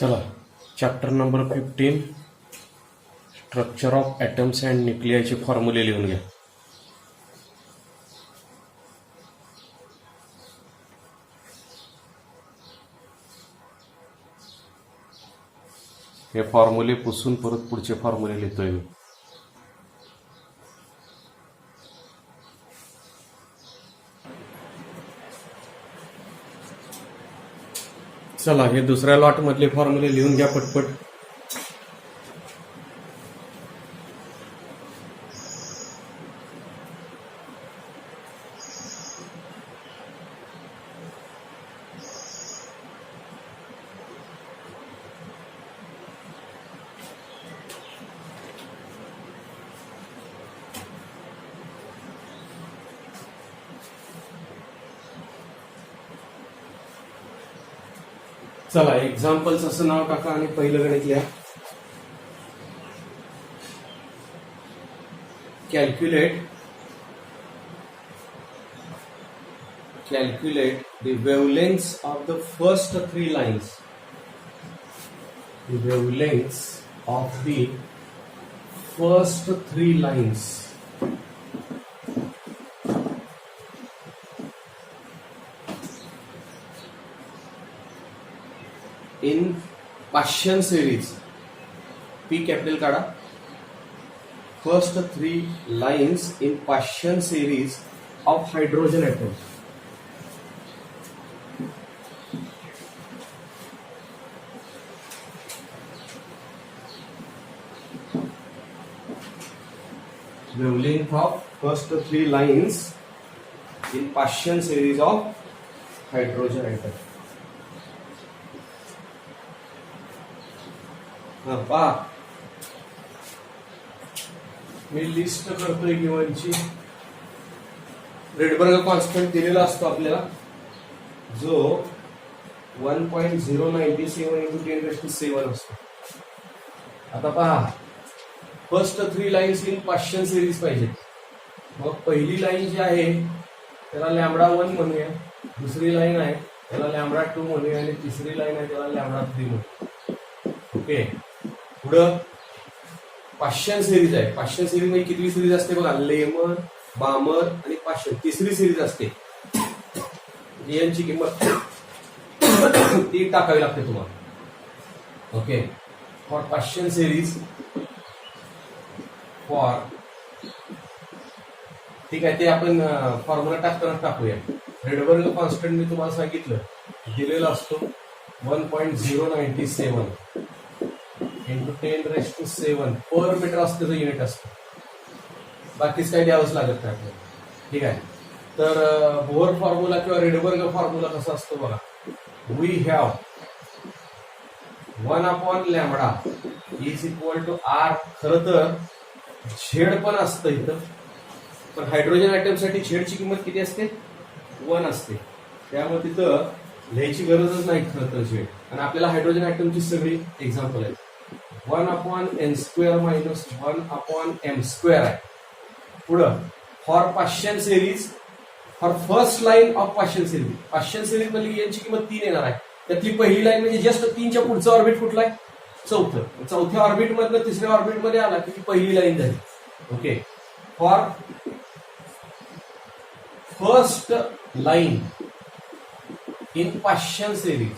चला, chapter number 15 structure of atoms and न्यूक्लियाचे फॉर्म्युले लिहून घ्या. हे फॉर्म्युले पुसून परत पुढचे फॉर्म्युले लिहितोय मी. चला, हे दुसऱ्या लॉट मधले फॉर्म्युले लिहून घ्या पटपट. चला, एक्झाम्पल्स असं नाव टाका आणि पहिलं गणित लिहा. Calculate the wavelengths of the first three lines. The wavelengths of the first three lines. In Paschen series, P capital काढा. First three lines in Paschen series of hydrogen atoms. Wavelength of first three lines in Paschen series of hydrogen atoms. पहा, मी list करतोय गिव्हनची. Rydberg constant दिलेला असतो आपल्याला, जो 1.097 × 10⁻⁷ असतो. आता पहा, first three lines in पाश्चन series पाहिजे. मग पहिली लाईन जी आहे त्याला λ1 म्हणूया, दुसरी लाईन आहे त्याला λ2 म्हणूया आणि तिसरी लाईन आहे त्याला λ3 म्हणूया. ओके, पुढं पाश्चन सिरीज आहे. पाश्चन सिरीज मध्ये किती सिरीज असते बघा, लेमर, बामर आणि पाश्चन. तिसरी सिरीज असते. यांची किंमत ती टाकावी लागते तुम्हाला. ओके, फॉर पाश्चन सिरीज, फॉर, ठीक आहे, ते आपण फॉर्म्युला टाकताना टाकूया. रेडबर्ग कॉन्स्टंट मी तुम्हाला सांगितलं दिलेला असतो 1.097 × 10⁻⁷ पर मीटर असते, तो युनिट असतो. बाकीच काही द्यावंच लागत नाही आपल्याला. ठीक आहे, तर बोहर फॉर्म्युला किंवा रेडबर्ग फॉर्म्युला कसा असतो बघा. We have 1/λ is equal to R. खरं तर झेड पण असतं इथं, पण हायड्रोजन ॲटम साठी झेडची किंमत किती असते, 1 असते. त्यामुळे तिथं लिहायची गरजच नाही खरं तर झेड. आणि आपल्याला हायड्रोजन ॲटमची सगळी एक्झाम्पल आहे. 1/n² - 1/m² आहे. पुढं for पाश्चन series, for first line of पाश्चन series. पाश्चन series मध्ये यांची किंमत 3 येणार आहे. त्यातली पहिली लाईन म्हणजे जस्ट 3च्या पुढचं ऑर्बिट कुठलं आहे, चौथं. चौथ्या ऑर्बिट मधनं तिसऱ्या ऑर्बिट मध्ये आला की ती पहिली लाईन झाली. Okay, for first line in पाश्चन series,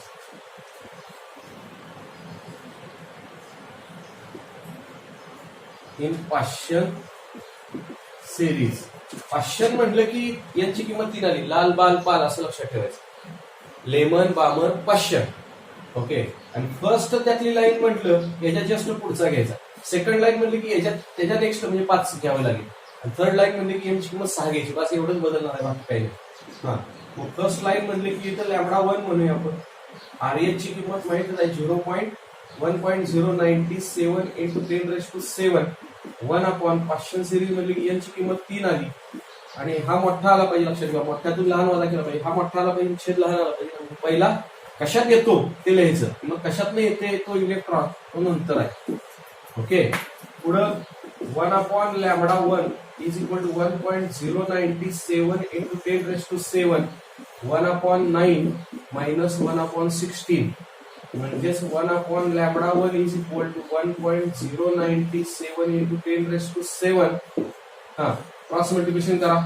in पाश्चन series. पाश्चन म्हटलं की यांची किंमत 3 आली. लाल, बाल, पाल असं लक्षात ठेवायचं. लेमन, बामर, पाश्चन. ओके, आणि फर्स्ट त्यातली लाईन म्हटलं याच्या जस्ट पुढचा घ्यायचा. सेकंड लाईन म्हणली की याच्यात त्याच्या नेक्स्ट म्हणजे 5 घ्यावं लागेल. आणि थर्ड लाईन म्हणली की यांची किंमत 6 घ्यायची. बस एवढंच बदलणार आहे, बाकी काही नाही. हा, मग फर्स्ट लाईन म्हणले की इथं λ1 म्हणूया आपण. आरएच ची किंमत माहितच आहे, 0.1097 × 10⁻⁷. 1 पाश्चन सिरीज म्हणली की यांची किंमत 3 आली. आणि हा मोठा आला पाहिजे, लक्षात घ्या. मोठ्यातून लहान वाला केला पाहिजे. हा मोठा आला पाहिजे, छेद लहान आला पाहिजे. पहिला कशात येतो ते लिहायचं, मग कशात नाही येते तो इलेक्ट्रॉन, तो नंतर आहे. ओके, पुढं 1/λ1 is equal to 1.097 × 10⁻⁷, 1/9 - 1/16. म्हणजेच 1/λ1 इज इक्वल टू 1.097 इंटू 10⁻⁷. हा, क्रॉस मल्टिप्लिकेशन करा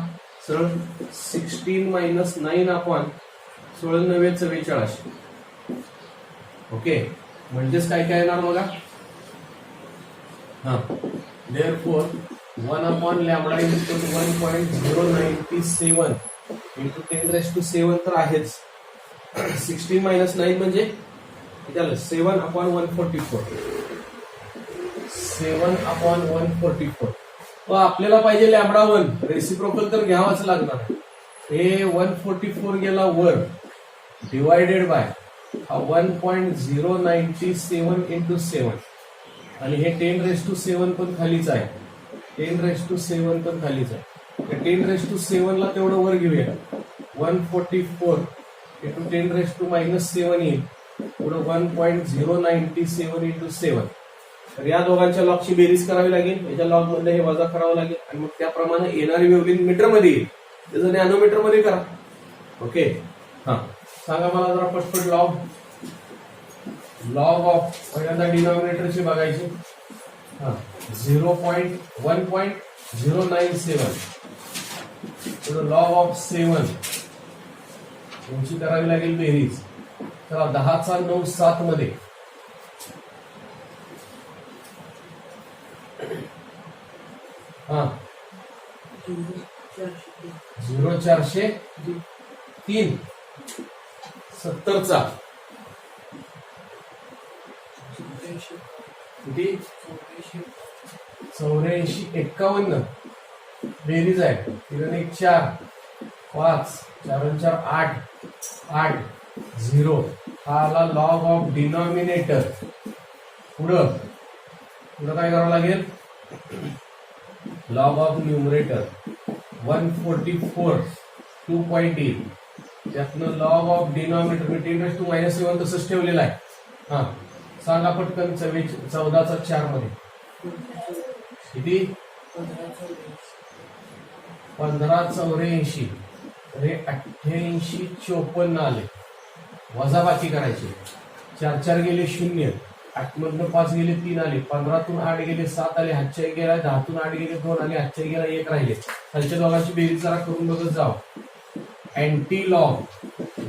सरळ. 16 मायनस 9/16 ओके. म्हणजेच काय काय येणार बघा. हा, therefore 1/λ is equal to 1.097 into 10⁻⁷ तर आहेच. 16 मायनस 9 म्हणजे 7/144. 7/144. आपल्याला पाहिजे λ1 रेसिप्रोकल तर घ्यावाच लागणार. हे 144 गेला वर डिवायडेड बाय 1.097 इंटू 7 आणि हे 10⁻⁷ पण खालीच आहे. 10⁻⁷ पण खालीच आहे. 10⁻⁷ ला तेवढं वर घेऊया. 144 इंटू 10⁻⁻⁷ येईल. पुढे 1.097 इंटू 7. तर या दोघांच्या लॉगची बेरीज करावी लागेल. याच्या लॉग मध्ये हे वजा करावं लागेल आणि मग त्याप्रमाणे येणारी वेव्हलेंथ मीटर मध्ये येईल. त्याचं नॅनोमीटर मध्ये करा. ओके. हा, सांगा मला जरा पटपट लॉग ऑफ पहिल्यांदा डिनॉमिनेटरची बघायची. हा, 1.097 पुढे लॉग ऑफ 7 यांची करावी लागेल बेरीज. चला 10⁻⁹ मध्ये हा 0.403 70चा किती 8451 बेरीज आहे. 3 1 4 5 4 4 8 8 0. हा आला लॉग ऑफ डिनॉमिनेटर. पुढं काय करावं लागेल. Log of numerator 144 2.8. त्यातनं लॉग ऑफ डिनॉमिनेटर मी 10⁻⁻⁷ तसंच ठेवलेलं आहे. हा, सांगा पटकन 14/4 मध्ये किती 1584. हे 8854 आले. वजाबाकी करायचे. 4 4 गेले 0. 8 मधनं 5 गेले 3 आले. 15तून 8 गेले 7 आले. हातच्या 1 गेला. 10तून 8 गेले 2 आले. हातच्या 1 गेला 1 राहिले. खालच्या दोघांची बेरीज जरा करून बघत जाव. Anti log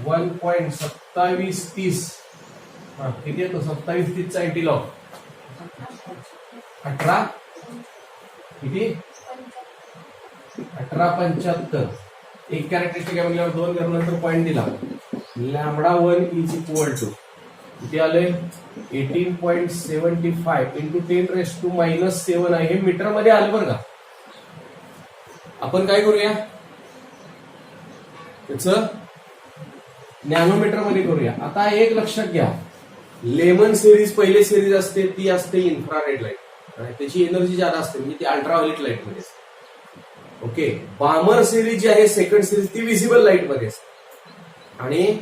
1.2730. हा, किती येतो 2730 चा अँटी लॉग 18 किती 1875. एक कॅरेक्टरिस्टिक आहे म्हणल्यावर 2 घरनंतर पॉईंट दिला. λ1 इज इक्वल टू किती आले 18.75 इंटू 10⁻⁻⁷ आहे. हे मीटर मध्ये आलं बरं का. आपण काय करूया त्याच नॅनोमीटर मध्ये करूया. आता एक लक्षात घ्या. लेमन सिरीज पहिले सिरीज असते ती असते इन्फ्रारेड लाईट. त्याची एनर्जी जादा असते म्हणजे ती अल्ट्राव्हायोलेट लाईट मध्ये असते. ओके. बामर सिरीज जी आहे सेकंड सिरीज ती विजिबल लाईट मध्ये असते. आणि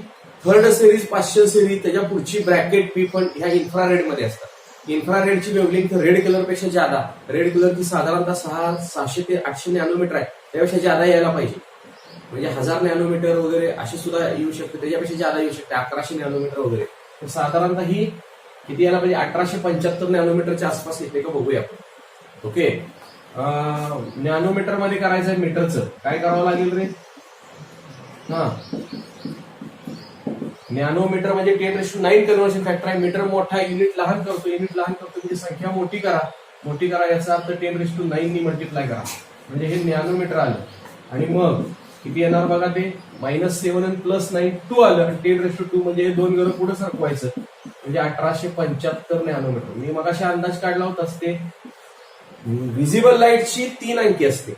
थर्ड सिरीज पाश्चन सिरीज त्याच्या पुढची ब्रॅकेट पी पण ह्या इन्फ्रारेड मध्ये असतात. इन्फ्रारेडची वेव्हलेंथ रेड कलर पेक्षा जादा. रेड कलरची साधारणतः 600 ते 800 नॅनोमीटर आहे. त्यापेक्षा जादा यायला पाहिजे. म्हणजे 1000 नॅनोमीटर वगैरे अशी सुद्धा येऊ शकते. त्याच्यापेक्षा जादा येऊ शकते 1100 नॅनोमीटर वगैरे. तर साधारणतः ही किती यायला पाहिजे 1875 नॅनोमीटरच्या आसपास येते का बघूया आपण. ओके. नॅनोमीटर मध्ये करायचं आहे मीटरचं. काय करावं लागेल रे. हा, नॅनोमीटर म्हणजे 10⁹ कन्व्हर्शन फॅक्टर आहे. मीटर मोठा युनिट लहान करतो. युनिट लहान करतो म्हणजे संख्या मोठी करा. मोठी करा याचा अर्थ 10⁹ नी मल्टिप्लाय करा म्हणजे हे नॅनोमीटर आलं. आणि मग किती येणार बघा ते -7 आणि +9 2 आलं. 10⁻² म्हणजे हे 2 घरं पुढे सरकवायचं म्हणजे 1875 नॅनोमीटर. मी मगाशी अंदाज काढला होता. ते विजिबल लाईटची 3 अंकी असते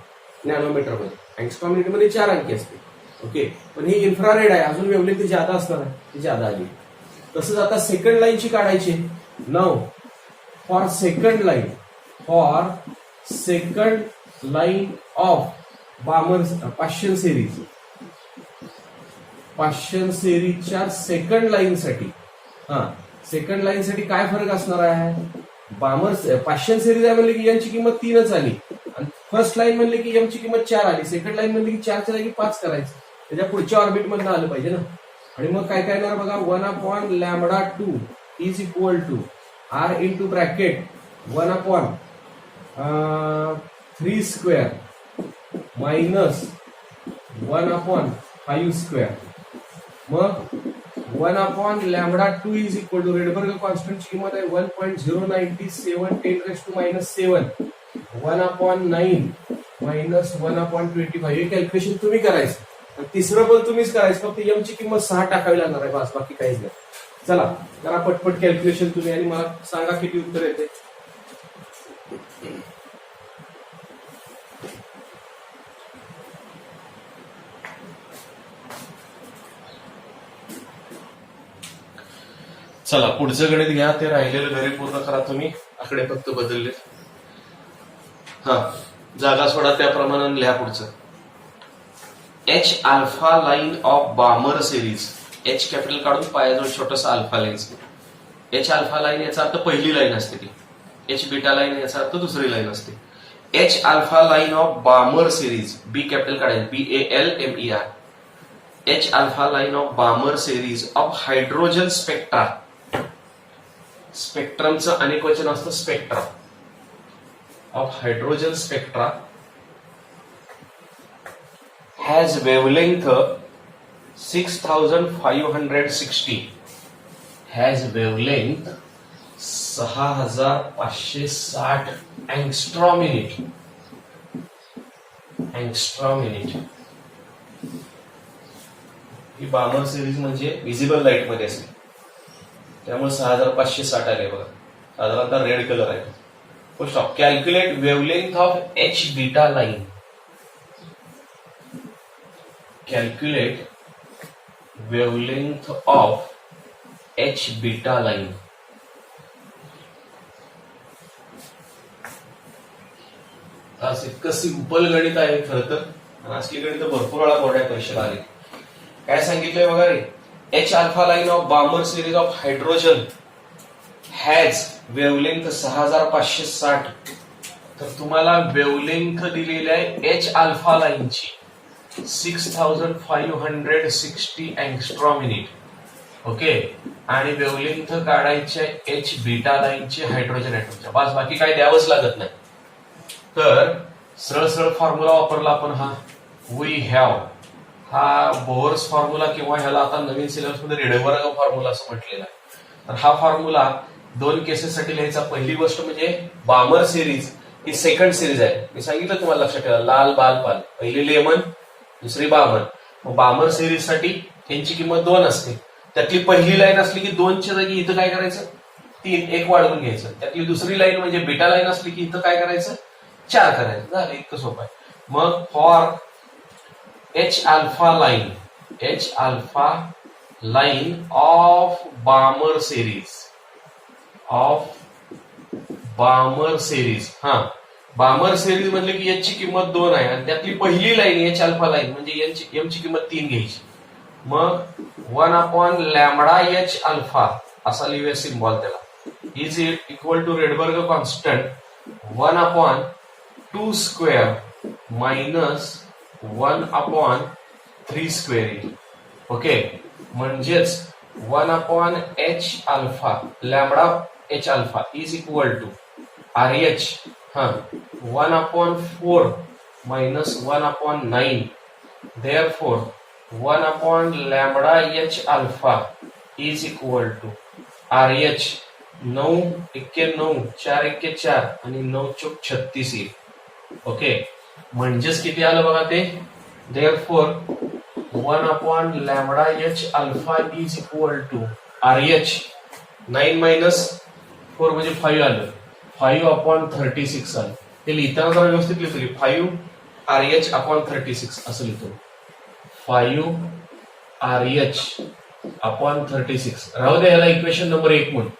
नॅनोमीटर मध्ये. एक्सकॉम्युनिटी मध्ये 4 अंकी असते. ओके. पण ही इन्फ्रारेड आहे. अजून वेव्हलेंथ ती जादा असणार आहे. ती जादा आली. तसंच आता सेकंड लाईनची काढायची. Now for second line of Balmer Paschen सिरीजच्या सेकंड लाईन साठी. हा, सेकंड लाईन साठी काय फरक असणार आहे. बामर पाश्चन सिरीज आहे म्हणले की यांची किंमत 3च आली. आणि फर्स्ट लाईन म्हणले की यांची किंमत 4 आली. सेकंड लाईन म्हणले की 4 च्या जागी 5 करायचं. त्याच्या पुढच्या ऑर्बिट मधनं आलं पाहिजे ना. आणि मग काय काय येणार बघा 1/λ2 is equal to R into bracket 1/3 square minus 1/5 square. मग 1/λ2 इज इक्वल टू रेडबर्ग कॉन्स्टंटची किंमत आहे 1.097 10⁻⁷ 1/9 मायनस 1/25. हे कॅल्क्युलेशन तुम्ही करायचं. तिसरं पण तुम्हीच करायचं, फक्त एम ची किंमत 6 टाकावी लागणार आहे, बस बाकी काहीच नाही. चला करा पटपट कॅल्क्युलेशन तुम्ही आणि मला सांगा किती उत्तर येते. चला पुढचं गणित घ्या, ते राहिलेलं घरी पूर्ण करा तुम्ही. आकडे फक्त बदलले. हा जागा सोडा त्याप्रमाणे लिहा पुढचं. H alpha line of Balmer series. H capital काढून पायाजवळ छोटासा alpha line. H alpha line याचा अर्थ पहिली लाईन असते ती. एच बीटा लाईन याचा अर्थ दुसरी लाईन असते. H alpha line of Balmer series. B capital काढायचं BALMER. H alpha line of Balmer series of hydrogen spectra. स्पेक्ट्रमचं अनेक वचन असतं spectra. Of hydrogen spectra has wavelength 6560. has wavelength 6560 angstrom minute. angstrom minute. He बामर series म्हणजे visible light मध्ये असते, त्यामुळे 6560 आले बघा. साधारणतः रेड कलर आहे. First of calculate wavelength of H beta line. Calculate wavelength of H beta line. आज इतकं सिंपल गणित आहे खरं तर, आणि असली गणित भरपूर वेळा मोठ्या परीक्षेला आली. काय सांगितलंय बघा रे. H alpha line of Balmer series of hydrogen has wavelength 6560. तर तुम्हाला वेवलेंथ दिलेली आहे एच अल्फा लाईनची 6560 अँगस्ट्रॉम मिनिट. ओके, आणि वेवलेंथ काढायचे एच बीटा लाईनचे हायड्रोजन ऍटमच्या. बस बाकी काय द्यावंच लागत नाही. तर सरळ सरळ फॉर्म्युला वापरला आपण. हा वी हॅव, हा बोर्स फॉर्म्युला किंवा ह्याला आता नवीन सिलेबस मध्ये रेडबर्ग फॉर्म्युला असं म्हटलेला आहे. तर हा फॉर्म्युला दोन केसेससाठी लिहायचा. पहिली गोष्ट म्हणजे बामर सिरीज ही सेकंड सिरीज आहे. मी सांगितलं तुम्हाला लक्षात ठेवा, लाल बाल पाल. पहिली लेमन, दुसरी बामर. बामर सिरीज साठी यांची किंमत 2 असते. त्यातली पहिली लाईन असली की 2च्या जागी इथं काय करायचं 3, 1 वाढवून घ्यायचं. त्यातली दुसरी लाईन म्हणजे बीटा लाईन असली की इथं काय करायचं 4 करायचं. झालं, इतकं सोपं आहे. मग for H alpha line of Balmer series. हा बामर सिरीज म्हणले की याची किंमत 2 आहे, आणि त्यातली पहिली लाईन एच अल्फा लाईन म्हणजे एमची किंमत 3 घ्यायची. मग 1/λh अल्फा असा लिहूया सिम्बॉल त्याला. Is equal to Rydberg constant 1/2 square minus 1/3 square. Okay, म्हणजेच 1/h alpha lambda H alpha is equal to RH 1/4 minus 1/9. Therefore 1/λh alpha is equal to RH 9 1 9 4 1 4 आणि 9 4 36 येईल. ओके, म्हणजेच किती आलं बघा ते. Therefore 1/λh alpha is equal to RH 9 minus 4 म्हणजे 5 आलं. 5/36 आलं. ते लिहिताना जरा व्यवस्थित लिहितो. 5RH/36 असं लिहितो. 5RH/36 राहू दे, याला इक्वेशन नंबर 1 म्हणून.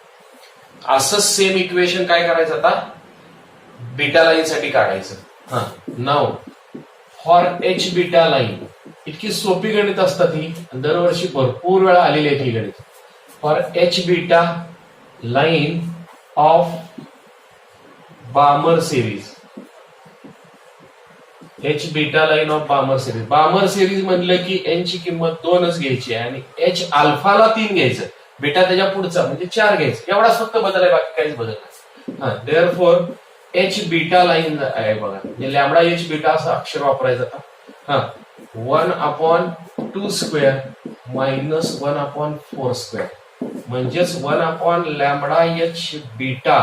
असं सेम इक्वेशन काय करायचं आता बीटा लाईन साठी काढायचं. हा now for H beta line. इतकी सोपी गणित असतात ही, दरवर्षी भरपूर वेळा आलेली आहेत ही गणित. For H beta line of Balmer series. H beta line of Balmer series म्हणलं की एन ची किंमत 2च घ्यायची आणि एच अल्फाला 3 घ्यायचं. बीटा त्याच्या पुढचा म्हणजे 4 घ्यायचं, एवढाच फक्त बदल आहे, बाकी काहीच बदल नाही. हा देअरफॉर एच बीटा लाईन आहे बघा, म्हणजे लॅमडा एच बीटा असं अक्षर वापरायचं आता. हा 1/2 स्क्वेअर मायनस 1/4 स्क्वेअर म्हणजेच 1/λ H beta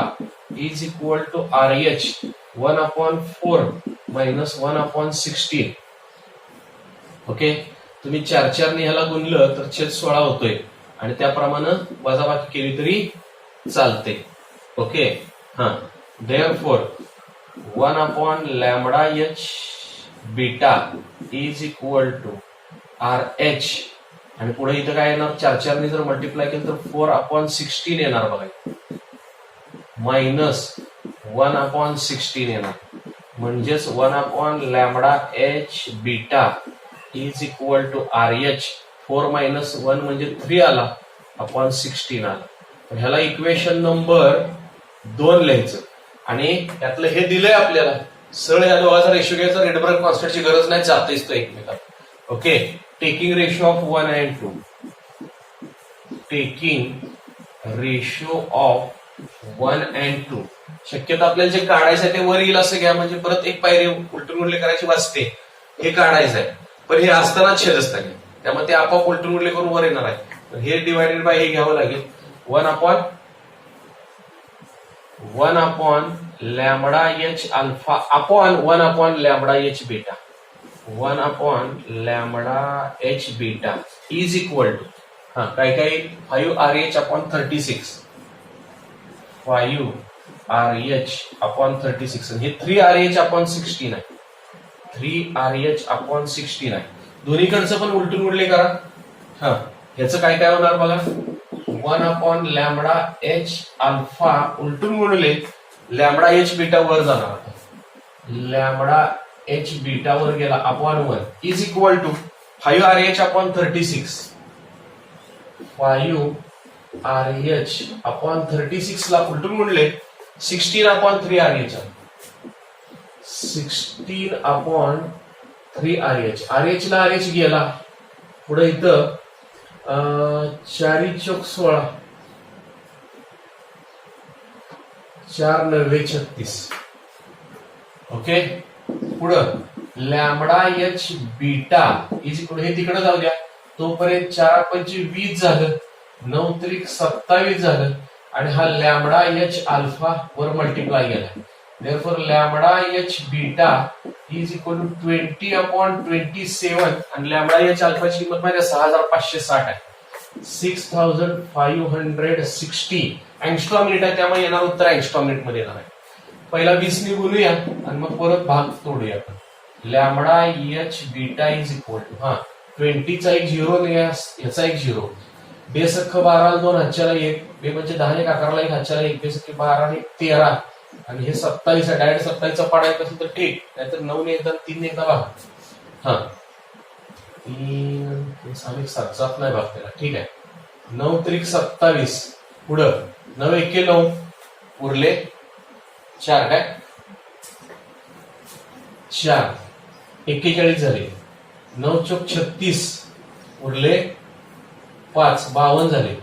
is equal to R H 1/4 minus 1/16. Okay, तुम्ही 4 ने ह्याला गुणलं तर छेद 16 होतोय आणि त्याप्रमाणे वजाबाकी केली तरी चालते. ओके, हा therefore 1/λ H beta is equal to R H आणि पुढे इथं काय येणार, 4 ने जर मल्टिप्लाय केलं तर 4/16 येणार बघा, मायनस 1/16 येणार म्हणजेच 1/λ H beta is equal to R H 4 minus 1 म्हणजे 3 आला अपॉन 16 आला. तर ह्याला इक्वेशन नंबर 2 लिहायचं आणि त्यातलं हे दिलंय आपल्याला, सरळ या दोघांचा रेशो घ्यायचा, रेडबर्ग कॉन्स्टंटची गरज नाही, चालतेच तो एकमेकात. Okay, taking ratio of 1 and 2, taking ratio of 1 and 2. शक्यतो आपल्याला जे काढायचं ते वर येईल असं घ्या, म्हणजे परत एक पायरी उलटून उलटे करायची वाचते, हे काढायचं आहे. पण हे असताना छेद असतं, त्यामुळे ते आपोआप उलटून उलटे करून वर येणार आहे. तर हे डिवायडेड बाय हे घ्यावं लागेल, 1/λ H alpha upon 1/λ H beta, 1/λ H beta is equal to हा काय काय 5RH अपॉन 36, 5RH अपॉन 36 आणि हे 3RH अपॉन 16 आहे, 3RH अपॉन 16 आहे. दोन्हीकडचं पण उलटून उलटे करा. हा ह्याचं काय काय होणार बघा, 1/λ एच अल्फा उलटून गुणले लॅमडा एच बीटा वर जाणार, लॅमडा एच बीटा वर गेला upon 1 is equal to 5RH upon 36, 5RH upon 36 ला उलटून गुणले 16/3RH, 16/3RH. RH ला RH गेला, पुढे इथं 4 चौक 16, 4 9 36. ओके, पुढं lambda H beta is equal, हे तिकडे जाऊ द्या, तोपर्यंत 4 पंचे 20 झालं, 9 त्रिक 27 झालं आणि हा लॅमडा एच अल्फा वर मल्टिप्लाय गेला. Therefore lambda H beta is equal to 20/27 आणि लॅमडा एच अल्फाची किंमत माहिती आहे 6560 आहे, 6560 अँगस्ट्रॉम मिनिट आहे, त्यामुळे येणार उत्तर अँगस्ट्रॉम मिनिट मध्ये येणार आहे. पहिला 20 ने गुणूया आणि मग परत भाग तोडूया आपण. Lambda H beta is equal to हा 20 चा एक 0 याचा एक 0, 2 सख्ख 12 2 हातच्याला 1, 2 म्हणजे 10 1 अकराला 1 हातच्याला 1, 2 सख्खे 12 1 13 आणि हे 27 आहे, डायरेक्ट 27 चा पाडायचं असेल तर ठीक, नाहीतर 9 ने एकदा 3 ने एकदा भाग. हा 3 सामिक 7 जात नाही भाग त्याला, ठीक आहे. 9 त्रिक 27, पुढं 9 1 9 उरले 4 काय 4 41 झाले, 9 चौक 36 उरले 5 52 झाले,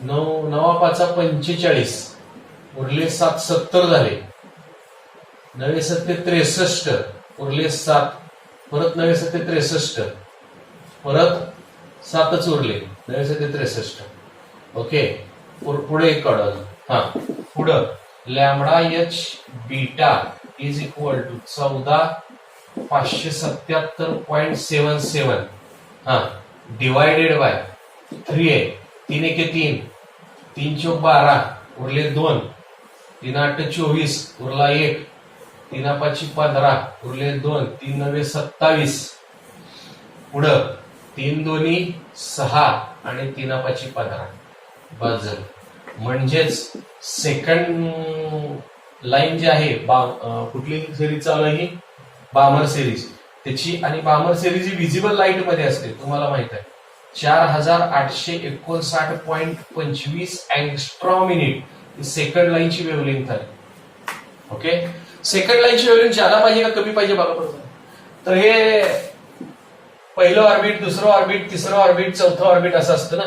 9 9 5 45 उरले 7 70 झाले, 9 7 63 उरले 7, परत 9 7 63, परत 7च उरले, 9 7 63. ओके, पुढे एक काढा. हा पुढं lambda H beta is equal to 14,577.77 हा डिवायडेड बाय 3 आहे, 3 1 3, 3 चौक 12 उरले 2, 3 8 24 उरला 1, 3 5 15 उरले 2, 3 9 27, पुढं 3 2 6 आणि 3 5 15 बस झालं. म्हणजेच सेकंड लाईन जी आहे कुठली सिरीज चालू आहे, बामर सिरीज, त्याची आणि बामर सिरीज ही विजिबल लाईट मध्ये असते, तुम्हाला माहित आहे 4859.25 अँगस्ट्रॉम मिनिट सेकंड लाईनची वेव्हलेंथ आहे. ओके, सेकंड लाईनची वेव्हलेंथ ज्यादा पाहिजे का कमी पाहिजे बघा पडतं. तर हे पहिलं ऑर्बिट, दुसरं ऑर्बिट, तिसरं ऑर्बिट, चौथं ऑर्बिट असं असतं ना.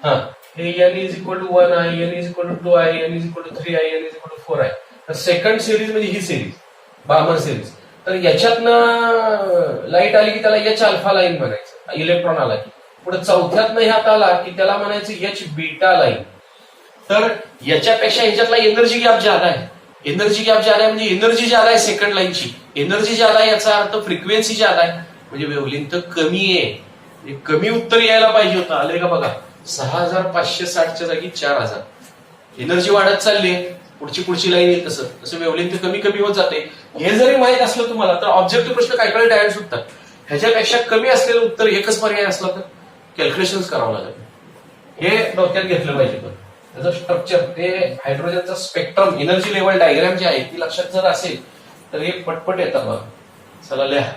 हा हे N is equal to 1i, N is equal to 2i, N is equal to 3i, N is equal to 4i. तर सेकंड सिरीज म्हणजे ही सिरीज बामर सिरीज. तर याच्यातनं लाईट आली की त्याला एच अल्फा लाईन म्हणायचं, इलेक्ट्रॉन आला की. पुढे चौथ्यातनं ह्यात आला की त्याला म्हणायचं एच बीटा लाईन. तर याच्यापेक्षा ह्याच्यातला एनर्जी गॅप ज्यादा आहे. एनर्जी गॅप ज्यादा आहे म्हणजे एनर्जी ज्यादा आहे सेकंड लाईनची. एनर्जी ज्यादा आहे याचा अर्थ फ्रिक्वेन्सी ज्यादा आहे म्हणजे वेव्हलेंथ कमी आहे. कमी उत्तर यायला पाहिजे होतं. आलंय का बघा, 6560च्या जागी 4000. एनर्जी वाढत चालली आहे, पुढची लाईन येईल तसं तसं वेव्हलेंथ कमी कमी होत जाते. हे जरी माहित असलं तुम्हाला तर ऑब्जेक्टिव्ह प्रश्न काय काय डायरेक्ट सुटतात. ह्याच्यापेक्षा कमी असलेलं उत्तर एकच पर्याय असला तर कॅल्क्युलेशन करावं लागेल. हे डोक्यात घेतलं पाहिजे. पण त्याचं स्ट्रक्चर, ते हायड्रोजनचा स्पेक्ट्रम, एनर्जी लेवल डायग्राम जे आहे ती लक्षात जर असेल तर हे पटपट येतात बघा. चला लिहा.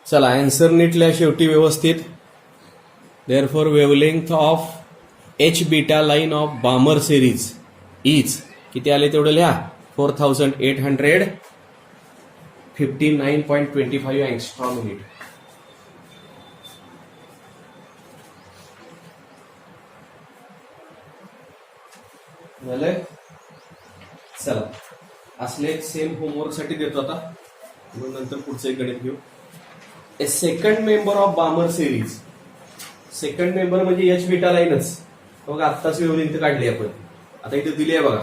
चला आन्सर नीट लिहा शेवटी व्यवस्थित. Therefore wavelength of H beta line of Balmer series is, किती आले तेवढं लिहा, 4859.25 अँगस्ट्रॉम युनिट. झालंय. चला असले सेम होमवर्क साठी देतो आता, मग नंतर पुढचं एक गणित घेऊ. A second member of Balmer series. Second member म्हणजे एच बीटा लाईनच. बघा आत्ताच वेव्हलेंथ काढली आपण, आता इथे दिली आहे बघा.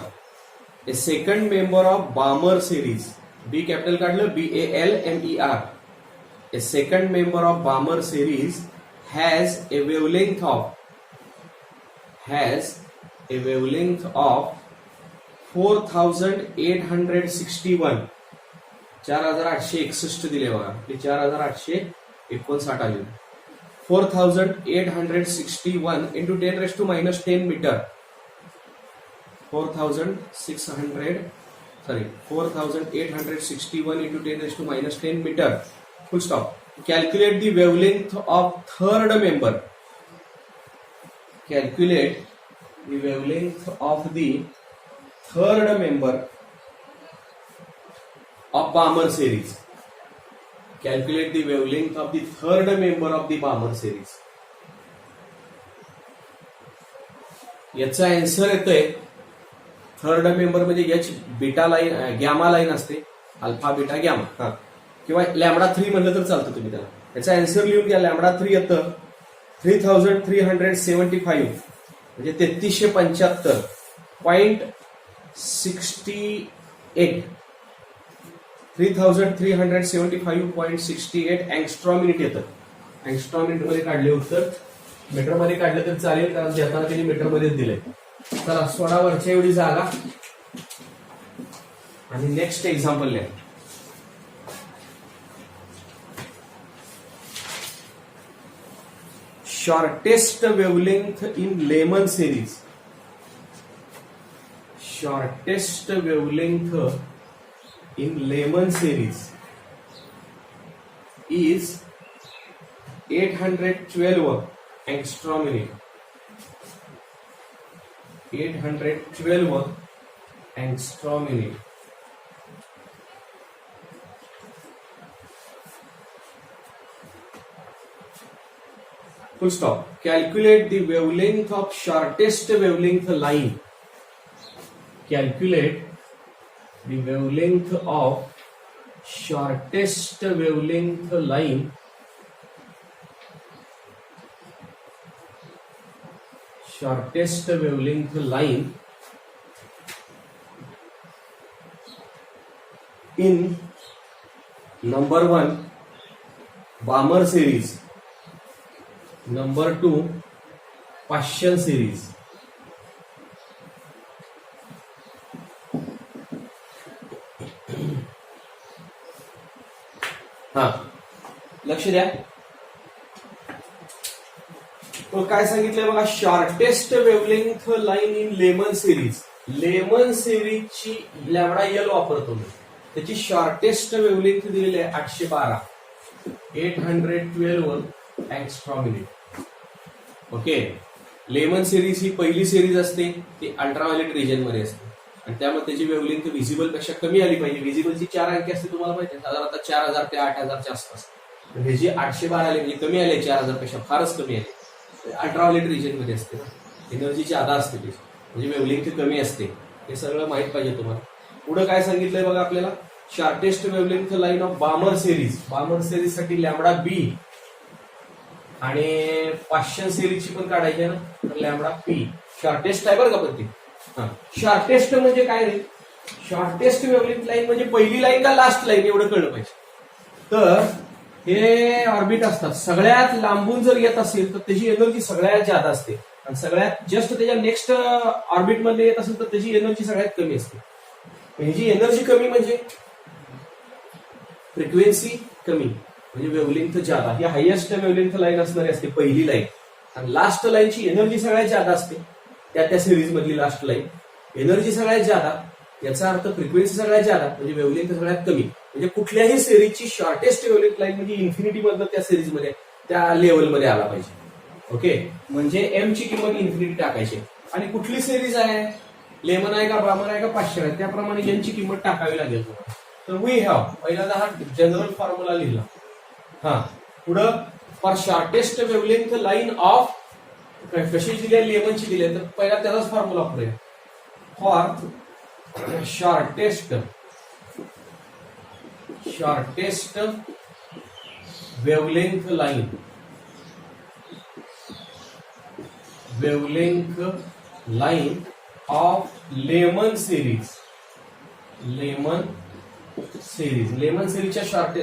A second member of Balmer series, B capital काढलं, BALMER. A second member of Balmer series has a wavelength of 4861, 4861 दिले बघा. 4859 आले. 4861 into 10⁻⁻10 metre. 4861 into 10⁻⁻10 metre. Full stop. Calculate the wavelength of third member. Calculate the wavelength of the third member of Balmer series. Calculate the wavelength of the third member of the Balmer series. याचा answer येतोय, third member म्हणजे H beta line, gamma line असते, alpha beta gamma, हा, किंवा lambda 3 म्हणलं तर चालतं तुम्ही त्याला. याचा आन्सर लिहून घ्या. लॅमडा 3 येतं 3375 म्हणजे 3375.68. 3375.68 अँगस्ट्रॉम युनिट येतं. अँगस्ट्रॉम युनिट मध्ये काढले उत्तर. मीटर मध्ये काढलं तर चालेल, कारण देताना त्यांनी मीटर मध्येच दिलंय. चला सोडा वरच्या एवढी जागा आणि नेक्स्ट एक्झाम्पल लिहा. Shortest wavelength in Lyman series. Shortest wavelength in Lehman series is 812 angstrom unit. 812 angstrom unit. Full stop. Calculate the wavelength of shortest wavelength line. Calculate the wavelength of shortest wavelength line in number 1 Balmer series, number 2 Paschen series. हा लक्ष द्या. तो काय सांगितलंय बघा, shortest wavelength line in Lyman series. Lyman सिरीजची lambda L वापरतो मी, त्याची शॉर्टेस्ट वेव्हलेंथ दिलेली आहे 812. 812 angstrom unit. Okay. Lyman series ही पहिली सिरीज असते, ती अल्ट्राव्हायोलेट रिजन मध्ये असते. आणि त्यामुळे त्याची वेव्हलेंथ व्हिजिबल पेक्षा कमी आली पाहिजे. व्हिजिबलची 4 अंकी असते तुम्हाला माहिती आहे, साधारणतः 4000 ते 8000च्या आसपास. हे जे 812 आले म्हणजे कमी आले 4000 पेक्षा, फारच कमी आले. अल्ट्राव्हायोलेट रिजन मध्ये असते, एनर्जी ज्यादा असते त्याची, म्हणजे वेव्हलेंथ कमी असते. हे सगळं माहित पाहिजे तुम्हाला. पुढे काय सांगितलंय बघा आपल्याला, shortest wavelength line of Balmer series. बामर series साठी लॅम्बडा बी आणि पाश्चन सिरीजची पण काढायची आहे ना, तर लॅम्बडा पी. शॉर्टेस्ट आहे बरं का पण ती. शॉर्टेस्ट म्हणजे काय रे, शॉर्टेस्ट वेव्हलेंथ लाईन म्हणजे पहिली लाईन का लास्ट लाईन एवढं कळलं पाहिजे. तर हे ऑर्बिट असतात, सगळ्यात लांबून जर येत असेल तर त्याची एनर्जी सगळ्यात जादा असते, आणि सगळ्यात जस्ट त्याच्या नेक्स्ट ऑर्बिट मध्ये येत असेल तर त्याची एनर्जी सगळ्यात कमी असते. ह्याची एनर्जी कमी म्हणजे फ्रिक्वेन्सी कमी, म्हणजे वेव्हलेंथ जादा. ही हायएस्ट वेव्हलेंथ लाईन असणारी असते पहिली लाईन, आणि लास्ट लाईनची एनर्जी सगळ्यात जादा असते. त्या सिरीज मधली लास्ट लाईन एनर्जी सगळ्यात जादा, याचा अर्थ फ्रिक्वेन्सी सगळ्यात जादा म्हणजे वेव्हलेंथ सगळ्यात कमी. म्हणजे कुठल्याही सिरीजची शॉर्टेस्ट वेव्हलेंथ लाईन म्हणजे इन्फिनिटी मधलं त्या सिरीज मध्ये त्या लेवलमध्ये आला पाहिजे. ओके, म्हणजे एम ची किंमत इन्फिनिटी टाकायची. आणि कुठली सिरीज आहे, लेमन आहे का, बामर आहे का, पाश्चर आहे, त्याप्रमाणे एन ची किंमत टाकावी लागेल. तर वी हॅव पहिल्यांदा हा जनरल फॉर्म्युला लिहिला. पुढं for shortest wavelength line of, कशी दिली, लेमनची दिली, तर पहिला त्याचाच फॉर्म्युला वापरूया. For shortest wavelength line of Lyman सिरीजच्या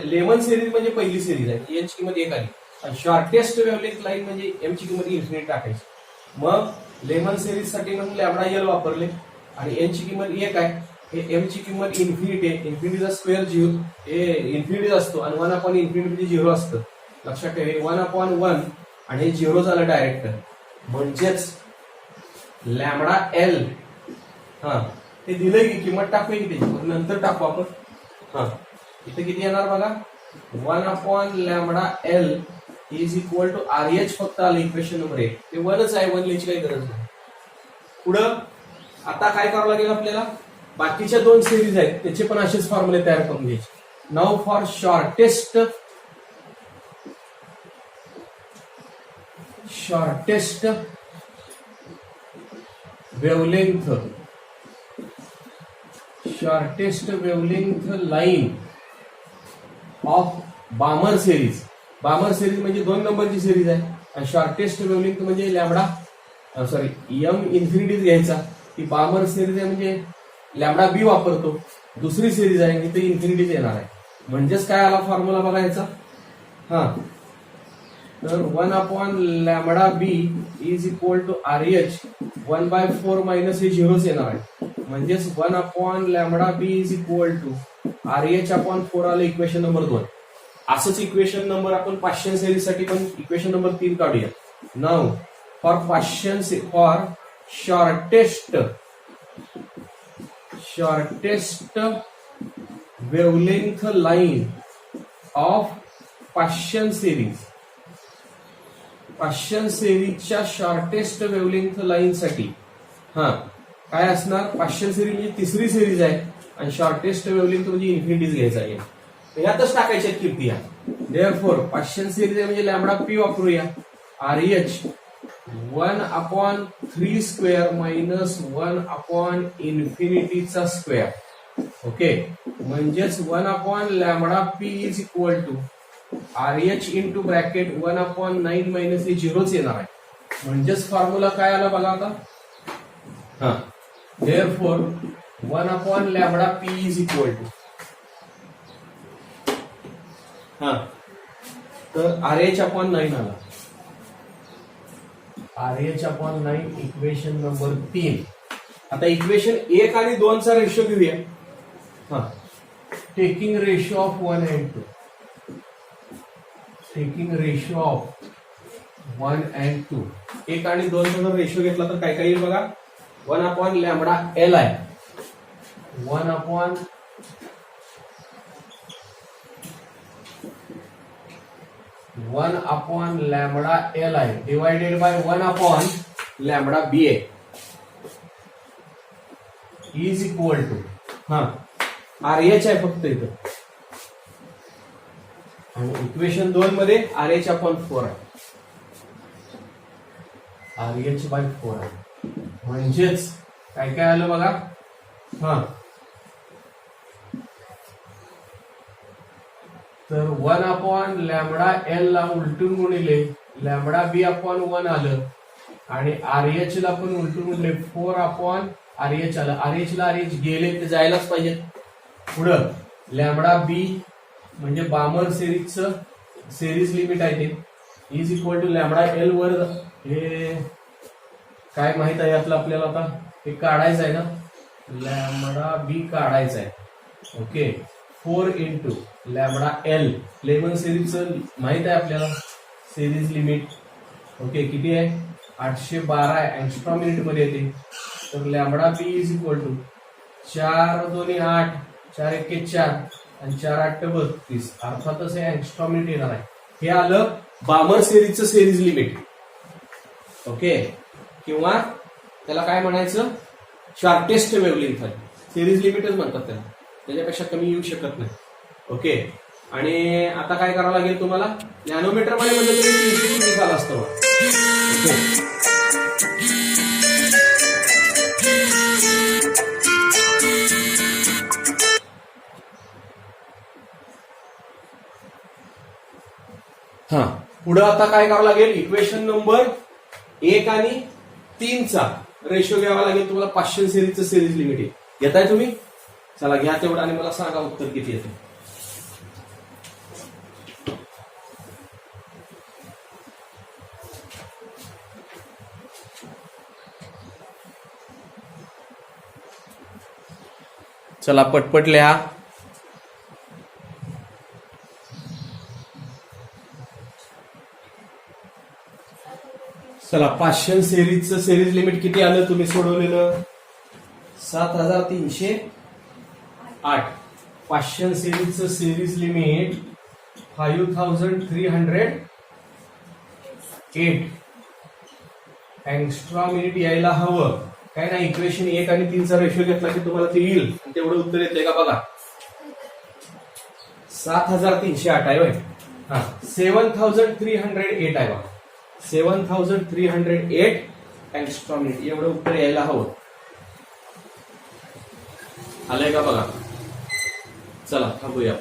लेमन सिरीज म्हणजे पहिली सिरीज आहे, एन ची किंमत 1 आली. आणि शॉर्टेस्ट वेव्हलेंथ लाईन म्हणजे एम ची किंमत इन्फिनिटी टाकायची. मग लेमन सिरीज साठी मग लॅम्बडा एल वापरले, आणि एन ची किंमत 1 आहे, हे एम ची किंमत इन्फिनिटी आहे. इन्फिनिटीचा स्क्वेअर 0 हे इन्फिनिटी असतो, आणि 1/∞ म्हणजे 0 असतं. लक्षात ठेवा, 1/1 आणि हे 0 झालं डायरेक्ट. म्हणजेच लॅम्बडा एल हे दिलंय की किंमत टाकूया की त्याची, नंतर टाकू आपण. इथे किती येणार बघा, 1/λL is equal to RH फक्त आलं इक्वेशन नंबर 1. ते 1च आहे, 1 लिहायची काही गरज नाही. पुढं आता काय करावं लागेल आपल्याला, बाकीच्या 2 सिरीज आहेत त्याचे पण असेच फॉर्म्युले तयार करून घ्यायचे. Now for shortest wavelength line of Balmer series. बामर series म्हणजे 2 नंबरची सिरीज आहे, आणि शॉर्टेस्ट वेव्हलेंथ म्हणजे लॅम्बडा एम इन्फिनिटीज घ्यायचा. ही बामर सिरीज आहे म्हणजे लॅम्बडा बी वापरतो. दुसरी सिरीज आहे तिथे इन्फिनिटीज येणार आहे. म्हणजेच काय आला फॉर्म्युला बघायचा, तर 1/λB is equal to RH 1/4 minus हे 0च येणार आहे. म्हणजेच 1/λB is equal to RH/4 आलं इक्वेशन नंबर 2. असंच इक्वेशन नंबर आपण पाश्चन सिरीज साठी पण इक्वेशन नंबर 3 काढूया. Now for shortest wavelength line of Paschen सिरीजच्या शॉर्टेस्ट वेव्हलेंथ लाईन साठी काय असणार, पाश्चन सिरीज म्हणजे तिसरी सिरीज आहे, आणि शॉर्टेस्ट वेव्हलेंथ म्हणजे इन्फिनिटीज घ्यायचा आहे. यातच टाकायच्या किमती. देअरफॉर पाश्चन सिरीज आहे म्हणजे लॅम्बडा पी वापरूया. RH 1/3 square minus 1/∞ square. Okay, म्हणजेच 1/λP is equal to RH into bracket 1/9 minus हे 0च येणार आहे. म्हणजेच फॉर्म्युला काय आला बघा आता, therefore 1/λP is equal to तर RH/9 आला. RH/9 equation number 3. आता इक्वेशन 1 आणि 2 चा रेशो घेऊया. Taking ratio of 1 and 2. Taking ratio of 1 and 2. 1 आणि 2 चा जर रेशो घेतला तर काय काय येईल बघा, 1/λL आहे, 1/λL आहे डिवायडेड बाय 1/λB आहे. इज इक्वल टू हा RH आहे फक्त इथं, आणि इक्वेशन 2 मध्ये RH अपॉन 4 आहे, RH बाय 4 आहे. म्हणजेच काय काय आलं बघा, हा तर 1 अपॉन लॅमडा एल ला उलटून गुणिले लॅमडा बी अपॉन 1 आलं, आणि RH ला पण उलटून गुणिले 4 अपॉन RH आलं. RH ला RH गेले ते जायलाच पाहिजे. पुढं लॅमडा बी म्हणजे बामर सिरीजचं सिरीज लिमिट आहे ते is equal to lambda L वर, हे काय माहित आहे यातलं आपल्याला, आता हे काढायचं आहे ना, लॅमडा बी काढायचं आहे. Okay, 4 into lambda L, Lyman सिरीजचं माहित आहे आपल्याला सिरीज लिमिट. ओके, किती आहे 812 अँगस्ट्रॉम मिनिट मध्ये येते. तर lambda B is equal to 4 2 8, 4 1 4 आणि 4 8 32, अर्थातच हे अँगस्ट्रॉम मिनिट येणार आहे. हे आलं बामर सिरीजचं सिरीज लिमिट. ओके, किंवा त्याला काय म्हणायचं, शॉर्टेस्ट वेव्हलेंथ आहे, सिरीज लिमिटच म्हणतात त्याला, त्याच्यापेक्षा कमी येऊ शकत नाही. ओके, आणि आता काय करावं लागेल तुम्हाला, नॅनोमीटर मध्ये म्हणजे तुम्ही 300 निकाल असतो. ओके, हा पुढे आता काय करावं लागेल, इक्वेशन नंबर 1 आणि 3 चा रेशो घ्यावा लागेल तुम्हाला. 500 सिरीजचं सिरीज लिमिट आहे, घेताय तुम्ही? चला घ्या तेवढं आणि मला सांगा उत्तर किती येते. चला पटपट लिहा. चला 500 सिरीजचं सिरीज लिमिट किती आलं तुम्ही सोडवलेलं, 7308. 500 सिरीजचं सिरीज लिमिट 5308 अँगस्ट्रॉम मिनिट यायला हवं. काय ना, इक्वेशन 1 आणि 3 चा रेशो घेतला की तुम्हाला ते येईल. तेवढं उत्तर येते का बघा, 7308 आहे. हा 7308 आहे बघा, 7308 अँगस्ट्रॉम मिनिट एवढं उत्तर यायला हवं. आलंय का बघा. चला थांबूया.